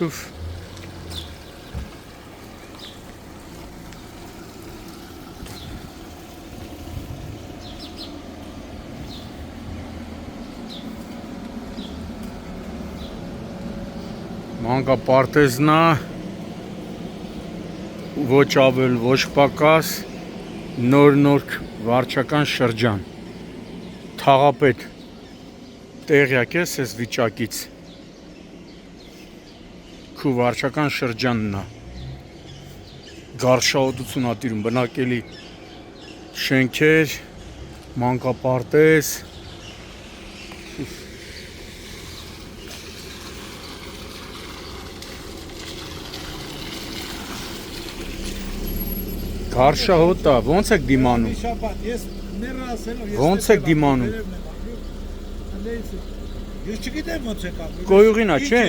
Թուֆ։ Մանկապարտեզնա ոչ ավել, ոչ պակաս, նոր վարչական շրջան, թաղապետ, տեղյակ ես ես վիճակից, քու վարչական շրջանն է, գարշահոտություն ատիրում, բնակելի շենքեր, մանկապարտեզ, Գարշահոտ է, ոնց եք դիմանում։ Ոնց եք դիմանում։ Ես չգիտեմ ոնց եք անում։ Գոյուղին է, չէ։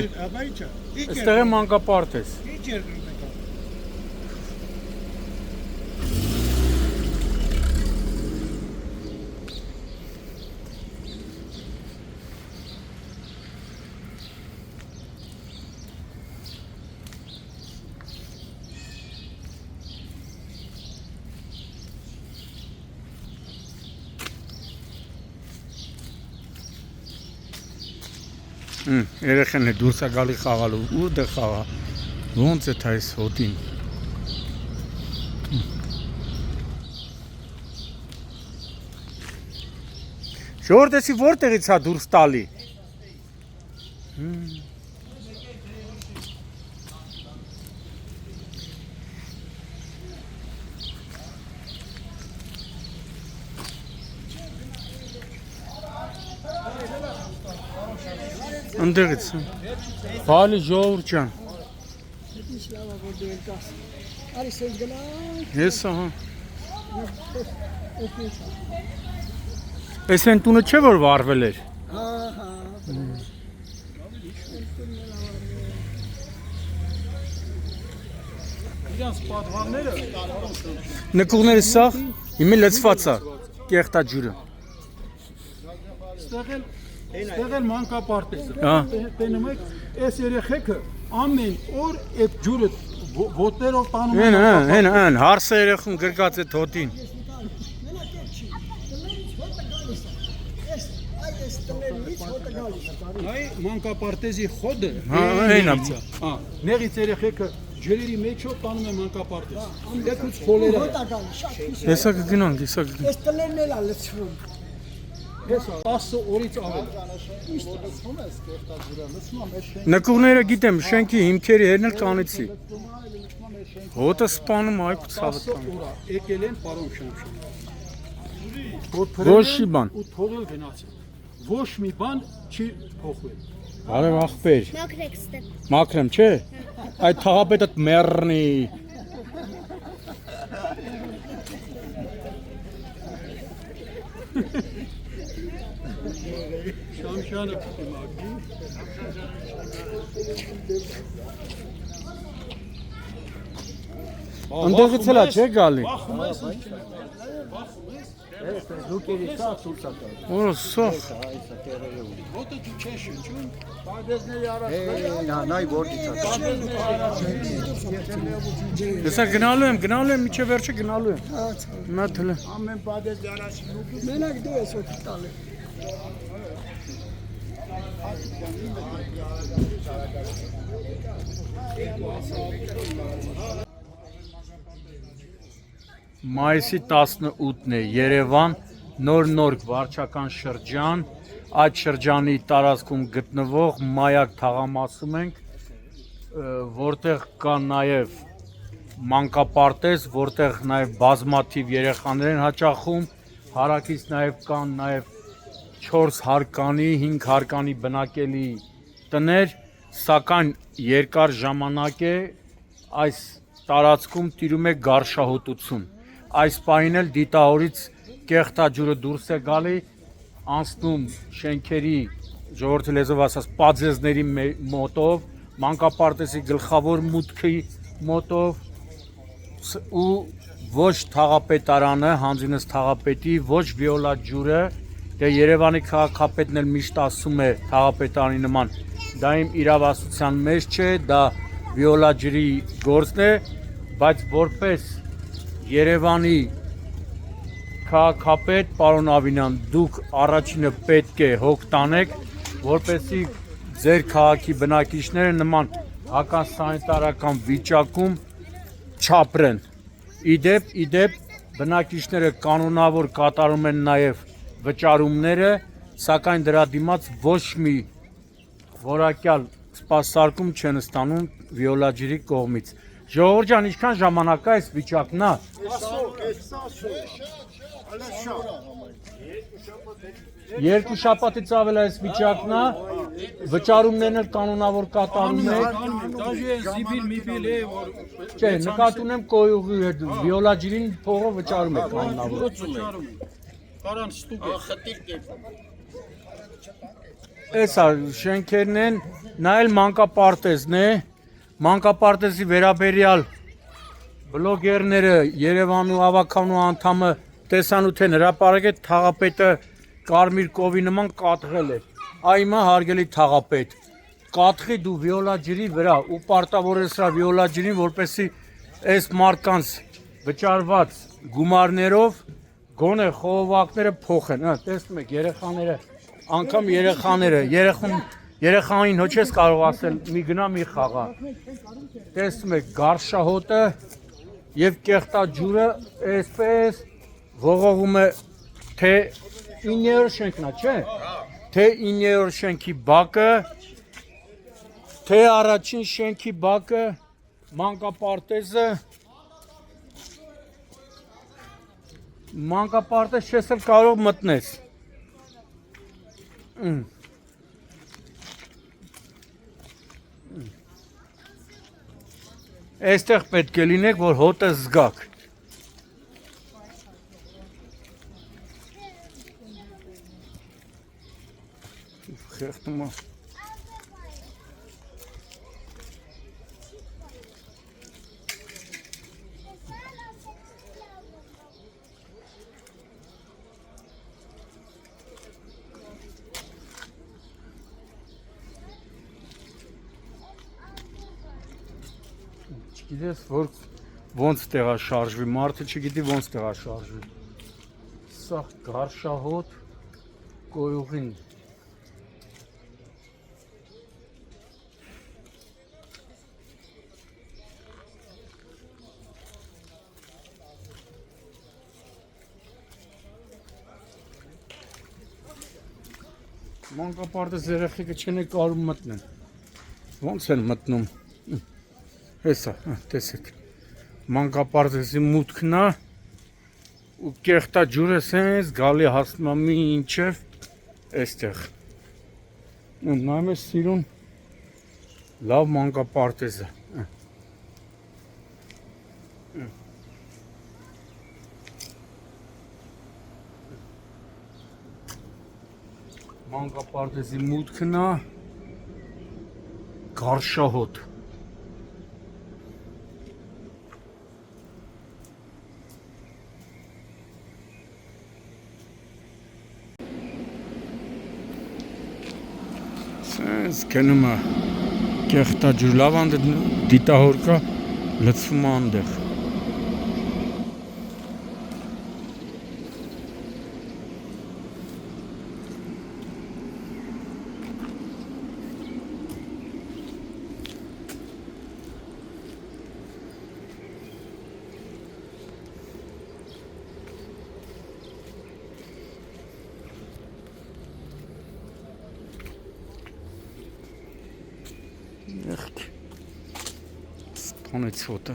Այստեղ է մանկապարտեզ։ Ինչ երկրում եք անում։ Երեխեն է դուրս է գալի խաղալու, ուր դե խաղա, ոնց է այս հոտին։ Ժողովուրդ էսի որտեղից է դուրս տալի։ Ընդեղից, բալի ժողովուրդ ջան։ Ես ահա։ Ես են տունը չէ որ վարվել էր։ Իրանց պատվանները Նկուղները սաղ, հիմի լծված է, կեղտա ջուրը։ Ստեղ էլ մանկապարտեզ է։ Հա։ Տենում եք, այս երեխեքը ամեն օր այդ ջուրը ոտներով տանում Հեն, հարսը երեխուն գրկած է հոտին։ Այ մանկապարտեզի խոդը հեն է։ Նեղից երեխեքը ջրերի մեջով տանում է մանկապարտեզ։ Եկուց խոլերը։ Հեսա կգնանք, հեսա կգնանք։ Այս տներն էլ է լցվում։ Ես 10 օրից ավել։ Նկուղները գիտեմ, շենքի հիմքերի հերն էլ կանեցի։ Հոտը սպանում այգու ցավը տանում։ Օրա եկել են պարոն Շամշան։ Ոչ մի բան։ Ու թողել գնացել։ Ոչ մի բան չի փոխվել։ Արև ախպեր, Մաքրեք ստե։ մաքրեմ, չէ։ Այդ թաղապետդ մեռնի։ Շամշանը պիտի մաքրի։ Ընդեղից էլ է, չէ գալի։ Բախում ես։ Օ, սոխ։ Ոտը դու չես շնչում։ Հեսա գնալու եմ, միջև վերջը գնալու եմ։ Հիմա թլը։ Մենակ դու ես օգուտ տալի։ Մայիսի 18-ն է, Երևան, նոր վարչական շրջան, այդ շրջանի տարածքում գտնվող Մայակ թաղամասում ենք, որտեղ կա նաև մանկապարտեզ, որտեղ նաև բազմաթիվ երեխաներ են հաճախում, հարակից նաև կան նաև 4 հարկանի, 5 հարկանի բնակելի տներ, սակայն երկար ժամանակ է այս տարածքում տիրում է գարշահոտություն։ Այս պահին էլ դիտահորից կեղտա ջուրը դուրս է գալի, անցնում շենքերի, ժողովրդի լեզվով ասած, պաձեզների մոտով, մանկապարտեզի գլխավոր մուտքի մոտով ու ոչ թաղապետարանը, հանձինս թաղապետի, ոչ վիոլա ջուրը, դե Երևանի քաղաքապետն էլ միշտ ասում է թաղապետարանի նման, դա իմ իրավասության մեջ չէ, դա վիոլա ջրի գործն է, բայց որպես Երևանի քաղաքապետ, պարոն Ավինյան, դուք առաջինը պետք է հոգ տանեք, որպեսզի ձեր քաղաքի բնակիչները նման հակասանիտարական վիճակում չապրեն։ Իդեպ բնակիչները կանոնավոր կատարում են նաև վճարումները, սակայն դրա դիմաց ոչ մի որակյալ սպասարկում չեն ստանում վիոլա ջրի կողմից։ Ժողովուրդ ջան, ինչքան ժամանակ է այս վիճակն է։ Երկու շաբաթից ավել այս վիճակն է, վճարումներն էլ կանոնավոր կատարում եք։ Դաժե զիբիլ միբիլ է որ Չէ, նկատի ունեմ կոյուղի հետ վիոլա ջրին փողը վճարում եք կանոնավոր։ Կարան ստուգ Էսա շենքերն են, նա էլ մանկապարտեզն է, մանկապարտեզի վերաբերյալ բլոգերները Երևանու ավականու անդամը տեսանութեն հրապարակել թաղապետը կարմիր կովի նման կատղել է։ Այմա հարգելի թաղապետ, կատղի դու վիոլա ջրի վրա ու պարտավորես սրա վիոլա ջրին, որպեսզի այս մարդկանց վճարված գումարներով գոնե խողովակները փոխեն։ Տեսնում եք երեխաները, անգամ երեխային հո չես կարող ասել մի գնա մի խաղա։ Տեսնում եք գարշահոտը եւ կեղտաջուրը այսպես ողողում է թե 9-րդ շենքն է, չէ՞։ Թե 9-րդ շենքի բակը, թե առաջին շենքի բակը, մանկապարտեզը, մանկապարտեզ չես էլ կարող մտնես։ Այստեղ պետք է լինեք, որ հոտը զգաք։ Խեղդում է։ Չգիտես, որ ոնց տեղաշարժվի, մարդը չգիտի ոնց տեղաշարժվի։ Սա գարշահոտ կոյուղին։ Մանկապարտեզ երեխեքը չեն կարող մտնեն։ Ոնց են մտնում։ Հեսա, տեսեք, մանկապարտեզի մուտքն է ու կեղտաջուրը սենց գալի հասնում է մինչև այստեղ։ Նայում ես սիրուն լավ մանկապարտեզը։ Մանկապարտեզի մուտքն է գարշահոտ։ Սենց կնում է կեղտաջուր, լավանդը դիտահոր կա, լծվում է անդեղ։ Սպանեց հոտը։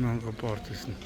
Մանկապարտեզն է։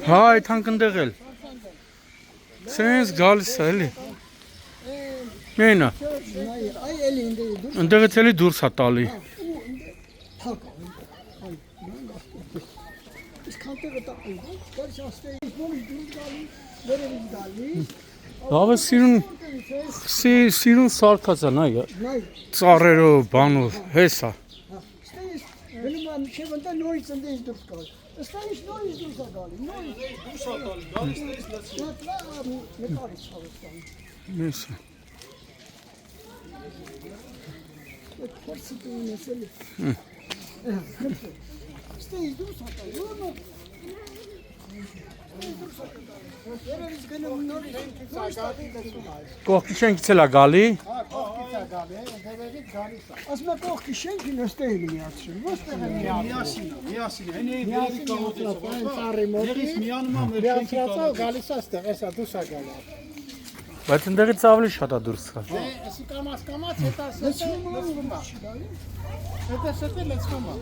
Հա, այդ հանկնդեղ էլ։ Սենց գալիս է էլի։ Մենա, Hayır, ay elinde dur. ընդեղից էլի դուրս է տալի։ Tak. Biz kantara takıldık. Karış hastayız. Boş dur gali. Veririz gali. Լավ է սիրուն սարկած է, նա Hayır. ծառերով, բանով, հեսա։ İsteyiz. Benim ben bir şey benden ne içindeyiz dur gali. İsteyiz ne dursa gali. Ne dursa gali. Yatla abi ne karış çalışsan. Հեսա։ Hepsi de mesele. İsteyiz dursa gali. Yok mu? Veririz gene bunları. Կողքի շենքից էլ է գալի։ Aslında çok kişi ki göstereyim ya. Միասին, հենի դերի կողոտրապ, միանումա մեր շենքի կողոտրապ։ Գալիս է, էսա դուս է գալի։ Բայց ընդեղից ավելի շատ է դուրս գա։ Էսի կամաց, հետա լցվում է։ Հետա սետը լցվում է։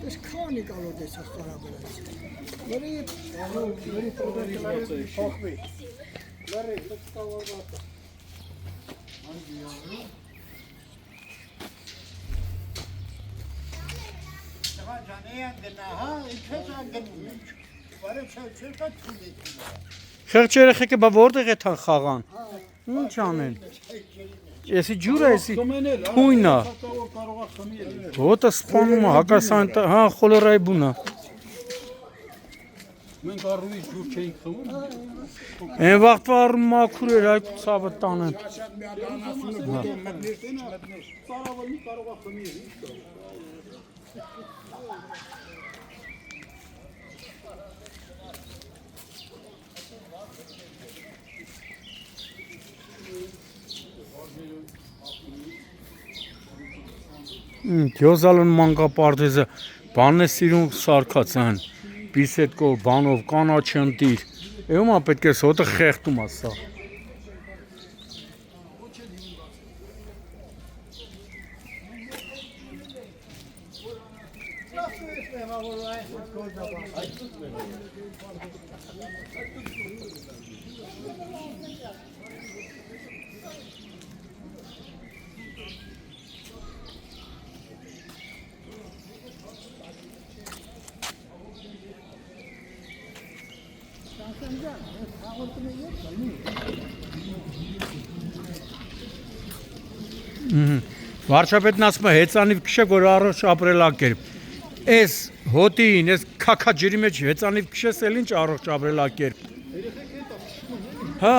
Das kann ich alle das Farabelaz. Nereye Փոխվի։ Խեղճ երեխեքը բա որտեղ է թան խաղան։ Ինչ անեն։ Էսի ջուրը էսի հույնա։ Կարող է խմի։ Ոտը սպանում է հակասան, հա խոլորայի բունա։ Մենք առուի ջուր չէինք խմում։ Այն վաղտվա առում մաքուր էր այդ ցավը տանեն։ Ծառավալի կարող է խմի։ Դյոզալն մանկապարտեզը բանն է սիրուն սարկած են, բիսետկով, բանով, կանաչ ընտիր, էում է պետք է սոտը խեղտում է սա։ Վարչապետն ասում է հեծանիվ քշեք, որ առողջ ապրելակերպ։ Էս հոտին, էս քաքա ջրի մեջ հեծանիվ քշես էլ ինչ առողջ ապրելակերպ։ Հա